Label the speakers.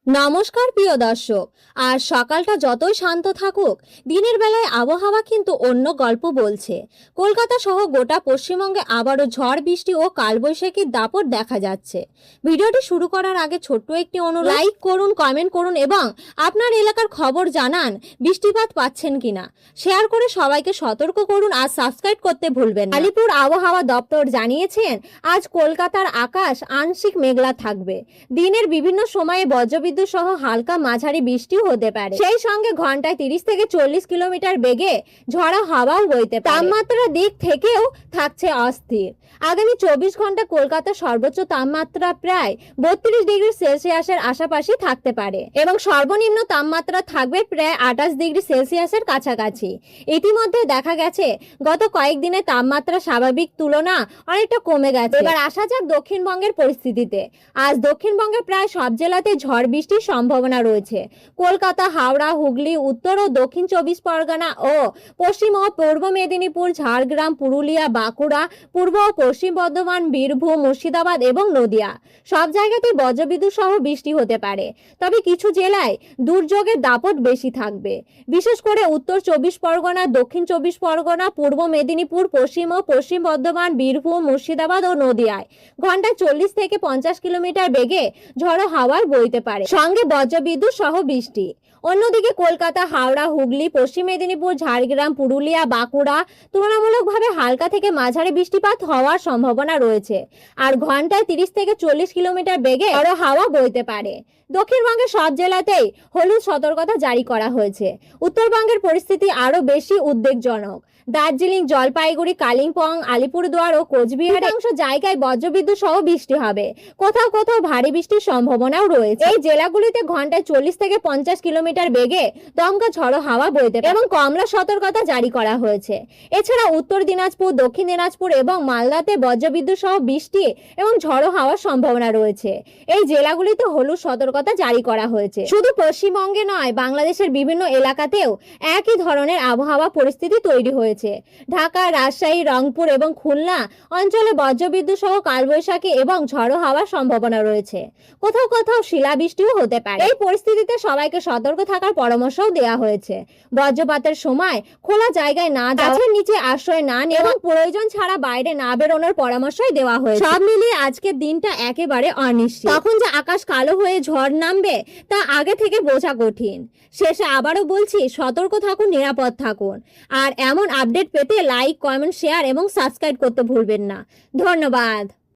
Speaker 1: নমস্কার প্রিয় দর্শক। আর সকালটা যতই শান্ত থাকুক, দিনের বেলায় আবহাওয়া কিন্তু অন্য গল্প বলছে। কলকাতা সহ গোটা পশ্চিমবঙ্গে আবারও ঝড় বৃষ্টি ও কালবৈশাখীর দাপট দেখা যাচ্ছে। ভিডিওটি শুরু করার আগে ছোট্ট একটি অনুরোধ, লাইক করুন, কমেন্ট করুন এবং আপনার এলাকার খবর জানান বৃষ্টিপাত পাচ্ছেন কিনা। শেয়ার করে সবাইকে সতর্ক করুন আর সাবস্ক্রাইব করতে ভুলবেন না। আলিপুর আবহাওয়া দপ্তর জানিয়েছেন আজ কলকাতার আকাশ আংশিক মেঘলা থাকবে। দিনের বিভিন্ন সময়ে বজ্রবিদ্যুৎ সহ হালকা মাঝারি বৃষ্টিও হতে পারে। সেই সঙ্গে ঘন্টায় 30 থেকে 40 কিলোমিটার বেগে ঝড়ো হাওয়াও বইতে পারে। তাপমাত্রার দিক থেকেও থাকছে অস্থির। আগামী 24 ঘন্টা কলকাতার সর্বোচ্চ তাপমাত্রা প্রায় 32 ডিগ্রি সেলসিয়াসের আশাপাশি থাকতে পারে এবং সর্বনিম্ন তাপমাত্রা থাকবে প্রায় 28 ডিগ্রি সেলসিয়াসের কাছাকাছি। ইতিমধ্যে দেখা গেছে গত কয়েকদিনে তাপমাত্রা স্বাভাবিক তুলনা অনেকটা কমে গেছে। এবার আসা যাক দক্ষিণবঙ্গের পরিস্থিতিতে। আজ দক্ষিণবঙ্গের প্রায় সব জেলাতে ঝড় বৃষ্টির সম্ভাবনা রয়েছে। কলকাতা, হাওড়া, হুগলি, উত্তর ও দক্ষিণ 24 পরগনা ও পশ্চিম ও পূর্ব মেদিনীপুর, ঝাড়গ্রাম, পুরুলিয়া, বাঁকুড়া, পূর্ব ও পশ্চিম বর্ধমান, বীরভূম, মুর্শিদাবাদ এবং নদিয়া সব জায়গাতেই বজ্রবিদ্যুৎ সহ বৃষ্টি হতে পারে। তবে কিছু জেলায় দুর্যোগের দাপট বেশি থাকবে। বিশেষ করে উত্তর 24 পরগনা, দক্ষিণ 24 পরগনা, পূর্ব মেদিনীপুর, পশ্চিম ও পশ্চিম বর্ধমান, বীরভূম, মুর্শিদাবাদ ও নদিয়ায় ঘন্টায় 40 থেকে 50 কিলোমিটার বেগে ঝড়ো হাওয়ার বইতে পারে, সঙ্গে বজ্রবিদ্যুৎ সহ বৃষ্টি। অন্যদিকে কলকাতা, হাওড়া, হুগলি, পশ্চিম মেদিনীপুর, ঝাড়গ্রাম, পুরুলিয়া, বাঁকুড়া তুলনামূলকভাবে হালকা থেকে মাঝারি বৃষ্টিপাত হওয়ার সম্ভাবনা রয়েছে। আর ঘন্টায় 30 থেকে 40 কিলোমিটার বেগে ঝড়ো হাওয়া বইতে পারে। দক্ষিণবঙ্গের সব জেলাতেই হলুদ সতর্কতা জারি করা হয়েছে। উত্তরবঙ্গের পরিস্থিতি আরো বেশি উদ্বেগজনক। দার্জিলিং, জলপাইগুড়ি, কালিম্পং, আলিপুরদুয়ার ও কোচবিহারের অংশ জায়গায় বজ্রবিদ্যুৎ সহ বৃষ্টি হবে। কোথাও কোথাও ভারী বৃষ্টির সম্ভাবনাও রয়েছে। এই জেলাগুলিতে ঘন্টায় 40 থেকে 50 কিলোমিটার বেগে দমকা ঝড়ো হাওয়া বইতে পারে এবং কমলা সতর্কতা জারি করা হয়েছে। এছাড়া উত্তর দিনাজপুর, দক্ষিণ দিনাজপুর এবং মালদাতে বজ্রবিদ্যুৎ সহ বৃষ্টি এবং ঝড়ো হাওয়ার সম্ভাবনা রয়েছে। এই জেলাগুলিতে হলুদ সতর্কতা জারি করা হয়েছে। শুধু পশ্চিমবঙ্গে নয়, বাংলাদেশের বিভিন্ন এলাকাতেও একই ধরনের আবহাওয়া পরিস্থিতি তৈরি হয়েছে। ঢাকা, রাজশাহী, রংপুর এবং খুলনা অঞ্চলে বজ্রবিদ্যুৎ সহ কালবৈশাখী এবং ঝড়ো হাওয়ার সম্ভাবনা রয়েছে। কোথাও কোথাও শিলাবৃষ্টিও হতে পারে। এই পরিস্থিতিতে সবাইকে সতর্ক থাকার পরামর্শও দেওয়া হয়েছে। বজ্রপাতের সময় খোলা জায়গায় না যাওয়া, গাছের নিচে আশ্রয় না নেওয়া এবং প্রয়োজন ছাড়া বাইরে না বেরোনোর পরামর্শই দেওয়া হয়েছে। সব মিলিয়ে আজকের দিনটা একেবারে অনিশ্চিত। তখন যে আকাশ কালো হয়ে ঝড় নামবে তা আগে থেকে বোঝা কঠিন। শেষে আবারও বলছি, সতর্ক থাকুন, নিরাপদ থাকুন। আর এমন আপডেট পেতে লাইক, কমেন্ট, শেয়ার এবং সাবস্ক্রাইব করতে ভুলবেন না। ধন্যবাদ।